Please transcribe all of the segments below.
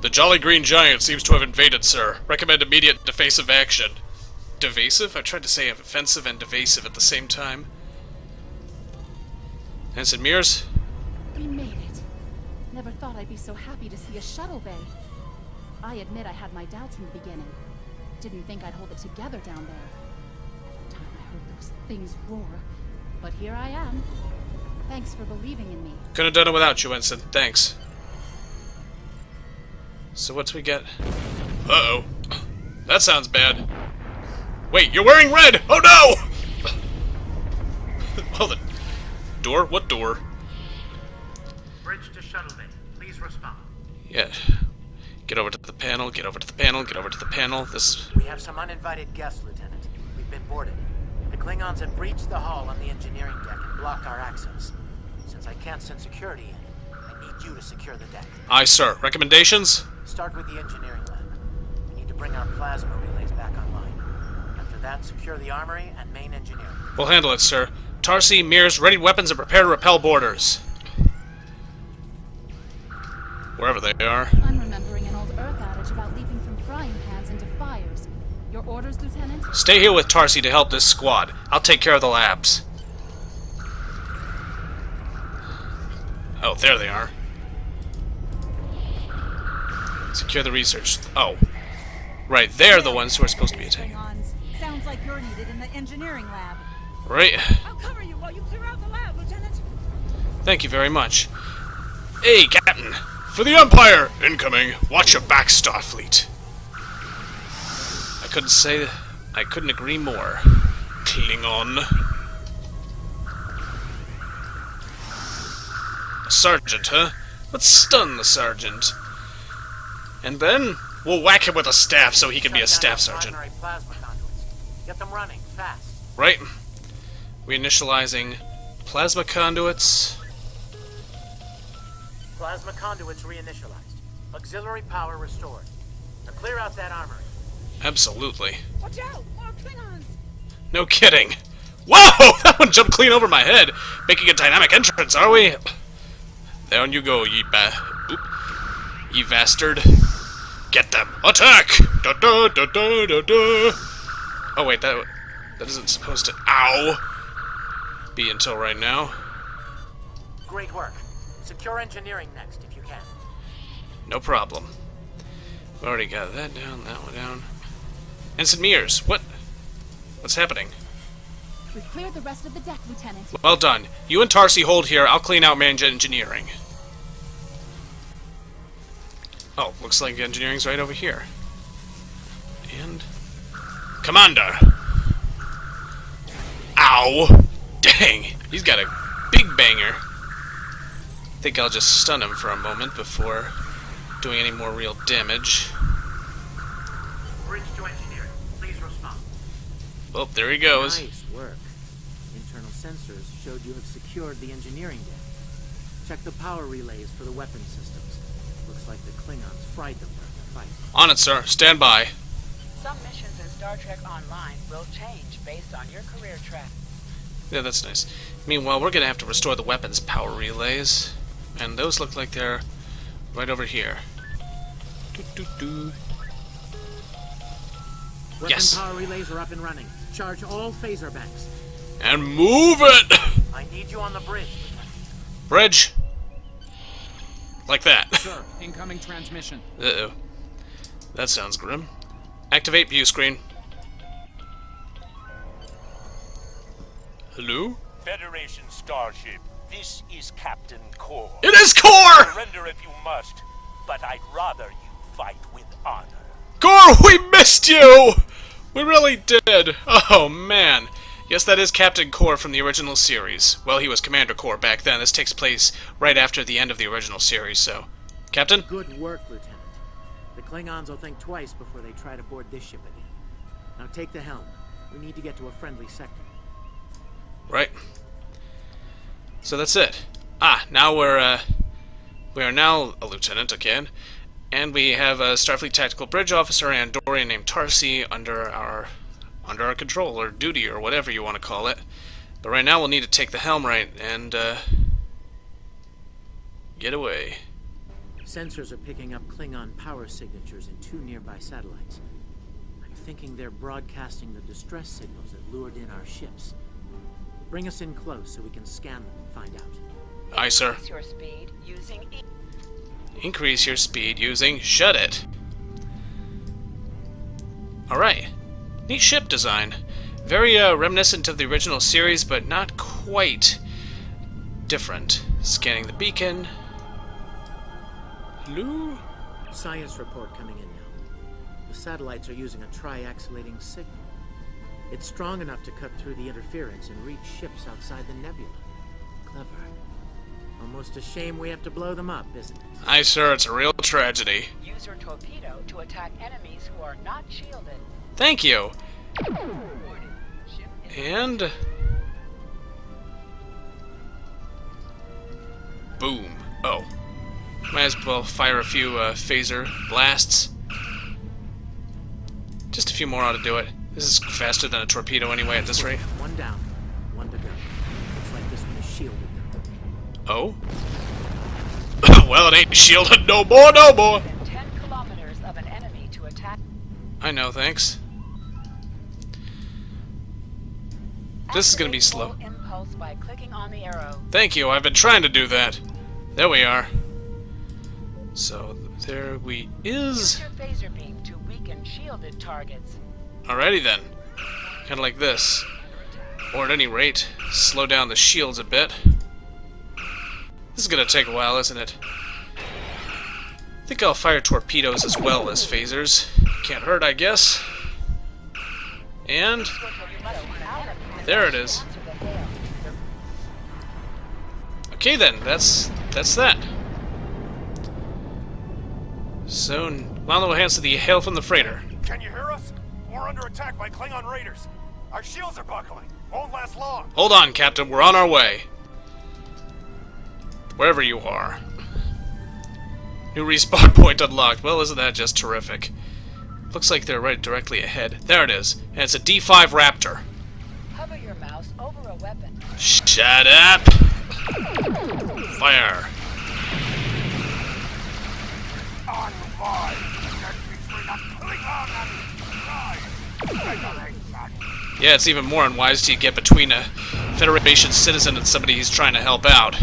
The Jolly Green Giant seems to have invaded, sir. Recommend immediate defensive action. Devasive? I tried to say offensive and evasive at the same time. Ensign Mears? We made it. Never thought I'd be so happy to see a shuttle bay. I admit I had my doubts in the beginning. Didn't think I'd hold it together down there. Every time I heard those things roar. But here I am. Thanks for believing in me. Couldn't have done it without you, Ensign. Thanks. So what do we get? Uh-oh. That sounds bad. Wait, you're wearing red! Oh no! Oh, the door? What door? Bridge to shuttle bay. Please respond. Yeah. Get over to the panel, get over to the panel, get over to the panel. We have some uninvited guests, Lieutenant. We've been boarded. The Klingons have breached the hull on the engineering deck and blocked our access. Since I can't send security in, I need you to secure the deck. Aye, sir. Recommendations? Start with the engineering lab. We need to bring our plasma relays back online. After that, secure the armory and main engineering. We'll handle it, sir. Tarsi, Mears, ready weapons and prepare to repel boarders. Wherever they are. I'm remembering an old Earth adage about leaping from frying pans into fires. Your orders, Lieutenant? Stay here with Tarsi to help this squad. I'll take care of the labs. Oh, there they are. Secure the research. Oh. Right, they're the ones who are supposed to be attacking. Sounds like you're needed in the engineering lab. Right. I'll cover you while you clear out the lab, Lieutenant. Thank you very much. Hey, Captain. For the Empire! Incoming. Watch your back, Starfleet. I couldn't agree more. Klingon. A sergeant, huh? Let's stun the sergeant. And then, we'll whack him with a staff so he can be a staff sergeant. Plasma conduits. Get them running, fast. Right. Reinitializing plasma conduits. Plasma conduits reinitialized. Auxiliary power restored. Now clear out that armory. Absolutely. Watch out! More Klingons! No kidding. Whoa! That one jumped clean over my head. Making a dynamic entrance, are we? Down you go, ye bastard. Get them. Attack! Da da da da da da. Oh wait, that isn't supposed to be until right now. Great work. Secure engineering next, if you can. No problem. We already got that down, that one down. Ensign Mears, what's happening? We've cleared the rest of the deck, Lieutenant. Well done. You and Tarsi hold here. I'll clean out main engineering. Oh, looks like engineering's right over here. And... Commander! Ow! Dang! He's got a big banger. I think I'll just stun him for a moment before doing any more real damage. Bridge to engineering. Please respond. Oh, there he goes. Nice work. Internal sensors showed you have secured the engineering deck. Check the power relays for the weapon systems. Looks like the Klingons fried them during the fight. On it, sir. Stand by. Some missions in Star Trek Online will change based on your career track. Yeah, that's nice. Meanwhile, we're gonna have to restore the weapons power relays. And those look like they're right over here. Weapon Yes. power relays are up and running. Charge all phaser banks. And move it! I need you on the bridge. Bridge. Like that. Sir, incoming transmission. Uh-oh. That sounds grim. Activate view screen. Hello? Federation starship, this is Captain Core. It is Core! Surrender if you must, but I'd rather you fight with honor. Core, we missed you! We really did. Oh, man. Yes, that is Captain Core from the original series. Well, he was Commander Core back then. This takes place right after the end of the original series, so... Captain? Good work, Lieutenant. The Klingons will think twice before they try to board this ship again. Now take the helm. We need to get to a friendly sector. Right. So that's it. Now we are now a lieutenant again, and we have a Starfleet Tactical Bridge Officer Andorian named Tarsi under our control, or duty, or whatever you want to call it. But right now we'll need to take the helm right and get away. Sensors are picking up Klingon power signatures in 2 nearby satellites. I'm thinking they're broadcasting the distress signals that lured in our ships. Bring us in close so we can scan them and find out. Aye, sir. Increase your speed using Increase your speed using Shut It. Alright. Neat ship design. Very reminiscent of the original series, but not quite different. Scanning the beacon. Hello? Science report coming in now. The satellites are using a triaxilating signal. It's strong enough to cut through the interference and reach ships outside the nebula. Clever. Almost a shame we have to blow them up, isn't it? Aye, sir, it's a real tragedy. use your torpedo to attack enemies who are not shielded. Thank you. And... boom. Oh. Might as well fire a few phaser blasts. Just a few more ought to do it. This is faster than a torpedo anyway at this rate. One down, one to go. Looks like this one is shielded though. Oh? Well, it ain't shielded no more, no more! Within 10 kilometers of an enemy to attack. I know, thanks. This is gonna be slow. Activate full impulse by clicking on the arrow. Thank you, I've been trying to do that. There we are. So, there we is. Use your phaser beam to weaken shielded targets. Alrighty then. Kinda like this. Or at any rate, slow down the shields a bit. This is gonna take a while, isn't it? I think I'll fire torpedoes as well as phasers. Can't hurt, I guess. And... there it is. Okay then, that's that. So, now we'll answer the hail from the freighter. Can you hear us? We're under attack by Klingon raiders. Our shields are buckling. Won't last long. Hold on, Captain, we're on our way. Wherever you are. New respawn point unlocked. Well, isn't that just terrific? Looks like they're right directly ahead. There it is. And it's a D5 Raptor. Hover your mouse over a weapon. Shut up! Fire. On five. Between a Klingon and Pride. Yeah, it's even more unwise to get between a Federation citizen and somebody he's trying to help out.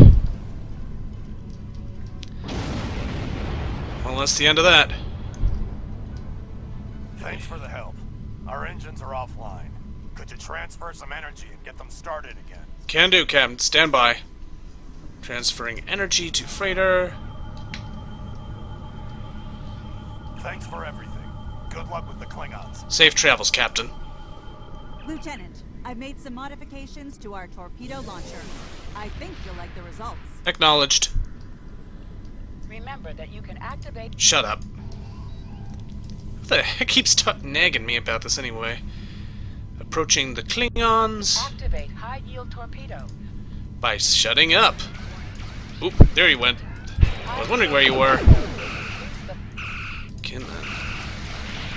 Well, that's the end of that. Thanks for the help. Our engines are offline. Could you transfer some energy and get them started again? Can do, Captain. Stand by. Transferring energy to freighter. Thanks for everything. Good luck with the Klingons. Safe travels, Captain. Lieutenant, I've made some modifications to our torpedo launcher. I think you'll like the results. Acknowledged. Remember that you can activate. Shut up. What the heck keeps nagging me about this anyway? Approaching the Klingons Activate high yield torpedo. by shutting up. Oop, there you went. I was wondering where you were. Come on.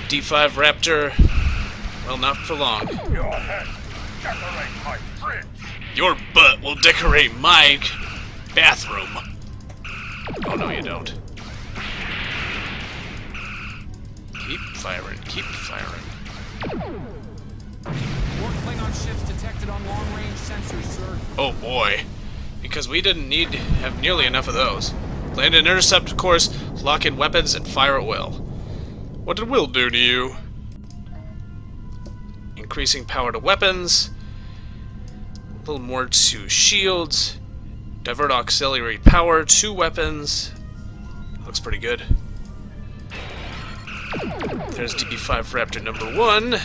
D5 Raptor. Well, not for long. Your head. Decorate my fridge. Your butt will decorate my bathroom. Oh, no, you don't. Keep firing, keep firing. More Klingon ships detected on long-range sensors, sir. Oh boy. Because we didn't need to have nearly enough of those. Land and intercept course, lock in weapons, and fire at will. What did will do to you? Increasing power to weapons. A little more to shields. Divert auxiliary power to weapons. Looks pretty good. There's D5 Raptor number 1.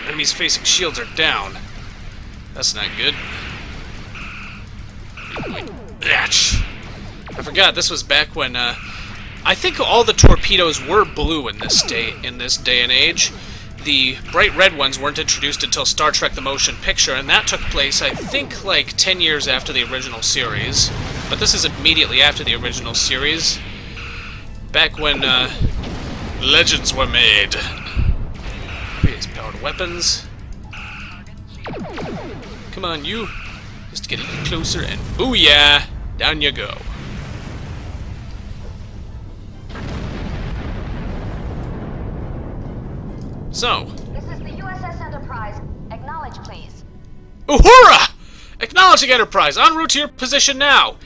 Enemies facing shields are down. That's not good. Atch. I forgot this was back when I think all the torpedoes were blue in this day and age. The bright red ones weren't introduced until Star Trek the Motion Picture, and that took place, I think, like 10 years after the original series. But this is immediately after the original series. Back when legends were made. Increase power to weapons. Come on, you. Just to get a little closer, and booyah! Down you go. So. This is the USS Enterprise. Acknowledge, please. Uhura! Acknowledging Enterprise. En route to your position now.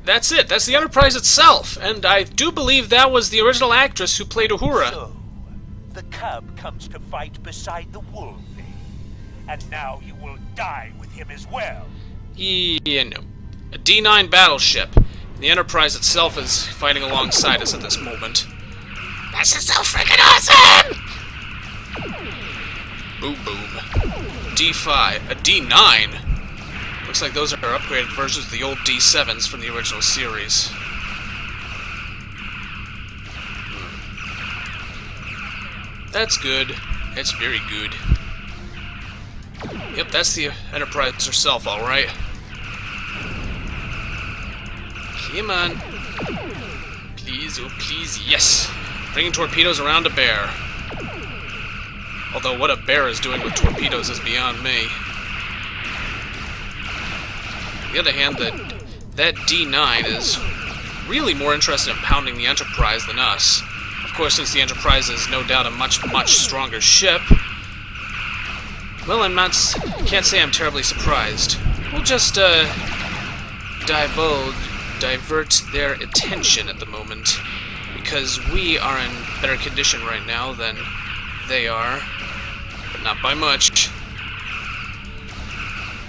That's it. That's the Enterprise itself. And I do believe that was the original actress who played Uhura. So, the cub comes to fight beside the wolf, eh? And now you will die with him as well. Yeah, no. A D9 battleship. The Enterprise itself is fighting alongside us at this moment. This is so freaking awesome! Boom, boom. D5. A D9? Looks like those are upgraded versions of the old D7s from the original series. That's good. That's very good. Yep, that's the Enterprise herself, alright. Come on. Please, oh please, yes! Bringing torpedoes around a bear. Although what a bear is doing with torpedoes is beyond me. On the other hand, that D9 is really more interested in pounding the Enterprise than us. Of course, since the Enterprise is no doubt a much, much stronger ship, well, can't say I'm terribly surprised. We'll just, divert their attention at the moment, because we are in better condition right now than they are, but not by much.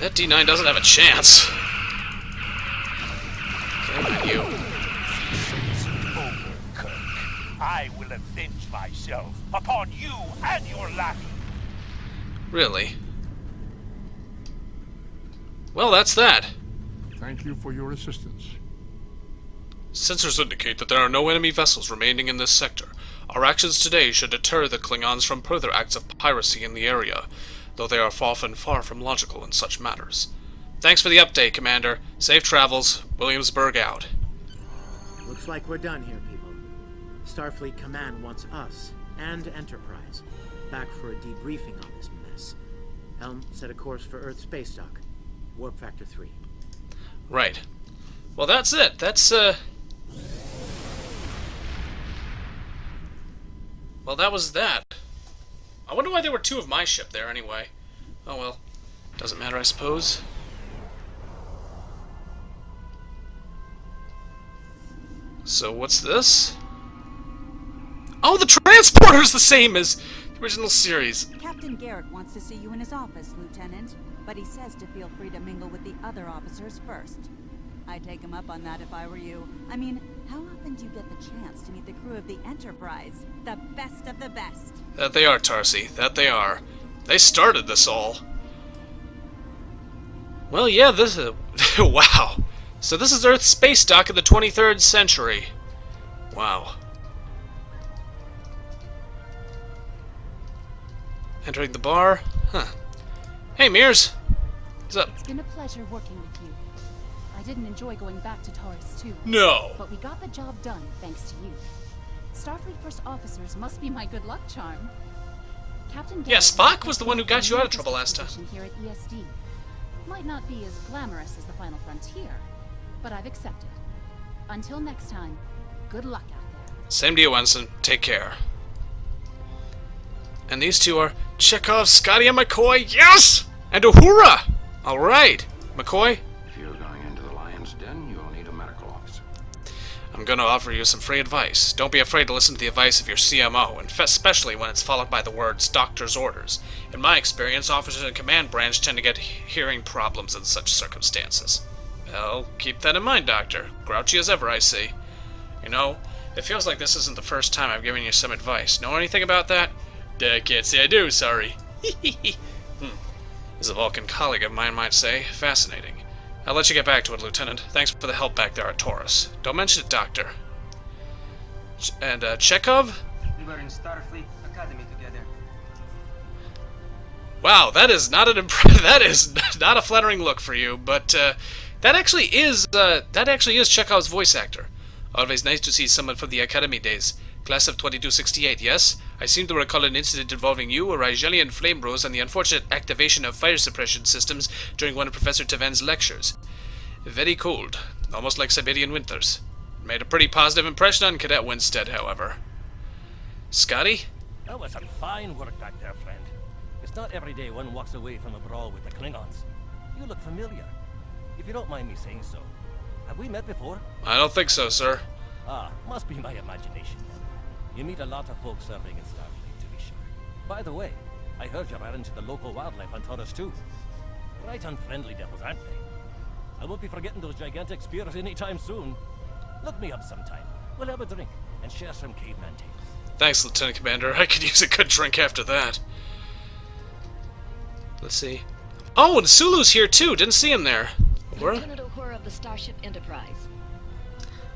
That D9 doesn't have a chance. Come on, you. Over, Kirk. I will avenge myself upon you and your lackey. Really? Well, that's that. Thank you for your assistance. Sensors indicate that there are no enemy vessels remaining in this sector. Our actions today should deter the Klingons from further acts of piracy in the area, though they are often far from logical in such matters. Thanks for the update, Commander. Safe travels. Williamsburg out. Looks like we're done here, people. Starfleet Command wants us and Enterprise back for a debriefing on this mess. Helm, set a course for Earth space dock. Warp factor 3. Right. Well, that's it. Well, that was that. I wonder why there were two of my ship there anyway. Oh well. Doesn't matter, I suppose. So, what's this? Oh, the transporter's the same as the original series. Captain Garrett wants to see you in his office, Lieutenant, but he says to feel free to mingle with the other officers first. I'd take him up on that if I were you. I mean, how often do you get the chance to meet the crew of the Enterprise? The best of the best. That they are, Tarsi. That they are. They started this all. Well, yeah, this is... wow. So this is Earth's space dock in the 23rd century. Wow. Entering the bar. Huh. Hey, Mears. What's up? It's been a pleasure working with you. I didn't enjoy going back to Taurus too. No. But we got the job done thanks to you. Starfleet First Officers must be my good luck charm. Captain Yeah, Spock was the one who got you out of trouble last time. Here at ESD. Might not be as glamorous as the Final Frontier, but I've accepted. Until next time, good luck out there. Same to you, Ensign. Take care. And these two are Chekhov, Scotty, and McCoy. Yes! And Uhura! Alright. McCoy? If you're going into the lion's den, you'll need a medical officer. I'm going to offer you some free advice. Don't be afraid to listen to the advice of your CMO, and especially when it's followed by the words doctor's orders. In my experience, officers in command branch tend to get hearing problems in such circumstances. Well, keep that in mind, Doctor. Grouchy as ever, I see. You know, it feels like this isn't the first time I've given you some advice. Know anything about that? I can't say I do, sorry. As a Vulcan colleague of mine might say, fascinating. I'll let you get back to it, Lieutenant. Thanks for the help back there at Taurus. Don't mention it, Doctor. Chekhov? We were in Starfleet Academy together. Wow, that is not an that is not a flattering look for you, but that actually is Chekhov's voice actor. Always nice to see someone from the Academy days Class of 2268, yes? I seem to recall an incident involving you, a Rigelian flame rose, and the unfortunate activation of fire suppression systems during one of Professor Taven's lectures. Very cold, almost like Siberian winters. Made a pretty positive impression on Cadet Winstead, however. Scotty? That was some fine work back there, friend. It's not every day one walks away from a brawl with the Klingons. You look familiar. If you don't mind me saying so. Have we met before? I don't think so, sir. Ah, must be my imagination then. You meet a lot of folks serving in Starfleet, to be sure. By the way, I heard you ran into the local wildlife on Taurus too. Right unfriendly devils, aren't they? I won't be forgetting those gigantic spears anytime soon. Look me up sometime. We'll have a drink and share some caveman tales. Thanks, Lieutenant Commander. I could use a good drink after that. Let's see. Oh, and Sulu's here too. Didn't see him there. Where? Lieutenant Uhura of the Starship Enterprise.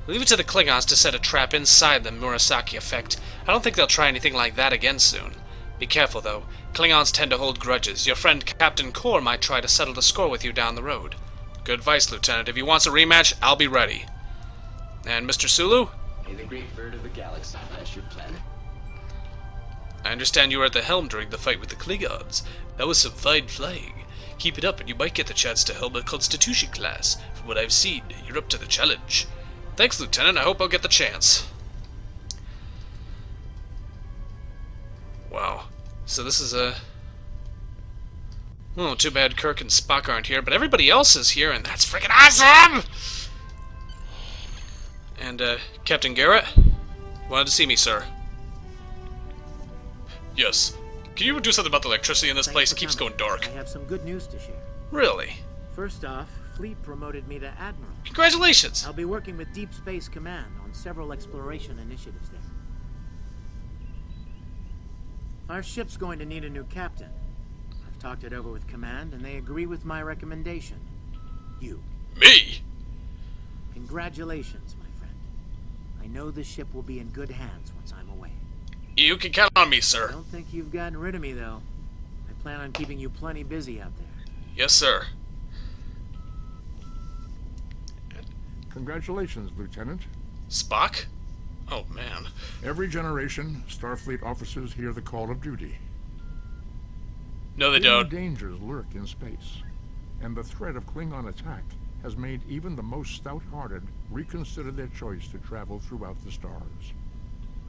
Leave it to the Klingons to set a trap inside the Murasaki effect. I don't think they'll try anything like that again soon. Be careful, though. Klingons tend to hold grudges. Your friend Captain Kor might try to settle the score with you down the road. Good advice, Lieutenant. If he wants a rematch, I'll be ready. And Mr. Sulu? May the great bird of the galaxy bless your planet. I understand you were at the helm during the fight with the Klingons. That was some fine flying. Keep it up and you might get the chance to helm a Constitution class. From what I've seen, you're up to the challenge. Thanks, Lieutenant. I hope I'll get the chance. Wow. So this is a... Oh, too bad Kirk and Spock aren't here, but everybody else is here, and that's freaking awesome! And, Captain Garrett? Wanted to see me, sir. Yes. Can you do something about the electricity in this place? It keeps going dark. I have some good news to share. Really? First off, Fleet promoted me to Admiral. Congratulations! I'll be working with Deep Space Command on several exploration initiatives there. Our ship's going to need a new captain. I've talked it over with Command, and they agree with my recommendation. You. Me? Congratulations, my friend. I know the ship will be in good hands once I'm away. You can count on me, sir. I don't think you've gotten rid of me, though. I plan on keeping you plenty busy out there. Yes, sir. Congratulations, Lieutenant. Spock? Oh, man. Every generation, Starfleet officers hear the call of duty. No, they Hidden don't. Dangers lurk in space, and the threat of Klingon attack has made even the most stout-hearted reconsider their choice to travel throughout the stars.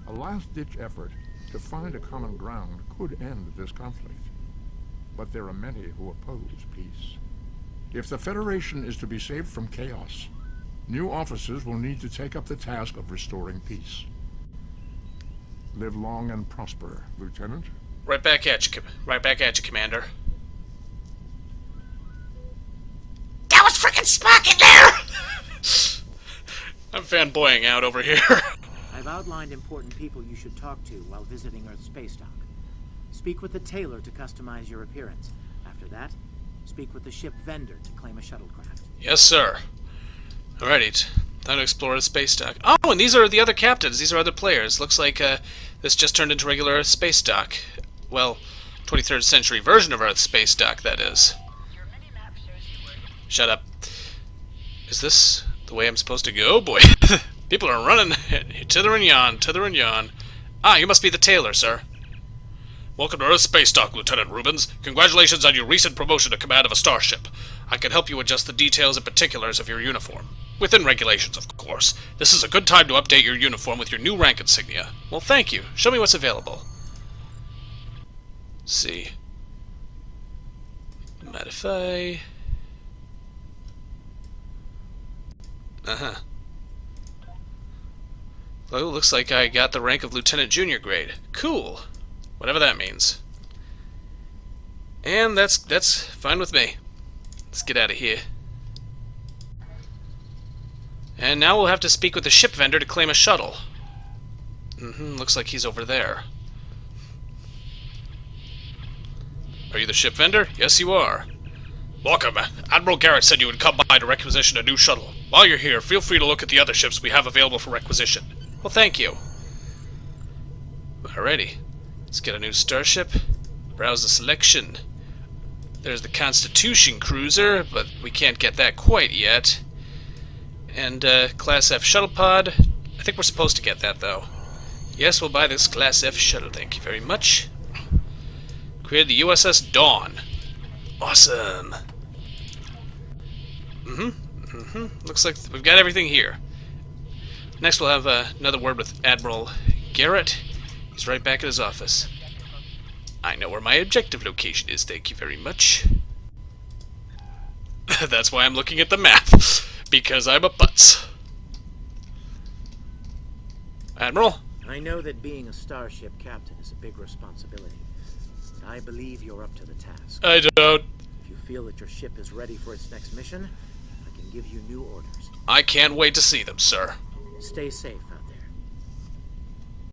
A last-ditch effort to find a common ground could end this conflict, but there are many who oppose peace. If the Federation is to be saved from chaos, new officers will need to take up the task of restoring peace. Live long and prosper, Lieutenant. Right back at you, Commander. That was frickin' Spock in there! I'm fanboying out over here. I've outlined important people you should talk to while visiting Earth Space Dock. Speak with the tailor to customize your appearance. After that, speak with the ship vendor to claim a shuttlecraft. Yes, sir. Alrighty, time to explore the space dock. Oh, and these are the other captains. These are other players. Looks like this just turned into regular space dock. Well, 23rd century version of Earth space dock, that is. Shut up. Is this the way I'm supposed to go? Boy, people are running hither and yon, hither and yon. Ah, you must be the tailor, sir. Welcome to Earth Space Dock, Lieutenant Rubens. Congratulations on your recent promotion to command of a starship. I can help you adjust the details and particulars of your uniform. Within regulations, of course. This is a good time to update your uniform with your new rank insignia. Well, thank you. Show me what's available. Let's see. Modify. Well, it looks like I got the rank of Lieutenant Junior grade. Cool. Whatever that means. And that's fine with me. Let's get out of here. And now we'll have to speak with the ship vendor to claim a shuttle. Looks like he's over there. Are you the ship vendor? Yes, you are. Welcome. Admiral Garrett said you would come by to requisition a new shuttle. While you're here, feel free to look at the other ships we have available for requisition. Well, thank you. Alrighty. Let's get a new starship. Browse the selection. There's the Constitution cruiser, but we can't get that quite yet. And Class F shuttle pod. I think we're supposed to get that, though. Yes, we'll buy this Class F shuttle, thank you very much. Create the USS Dawn. Awesome. Looks like we've got everything here. Next we'll have another word with Admiral Garrett. He's right back at his office. I know where my objective location is, thank you very much. That's why I'm looking at the map. Because I'm a putz. Admiral? I know that being a starship captain is a big responsibility, but I believe you're up to the task. I don't. If you feel that your ship is ready for its next mission, I can give you new orders. I can't wait to see them, sir. Stay safe,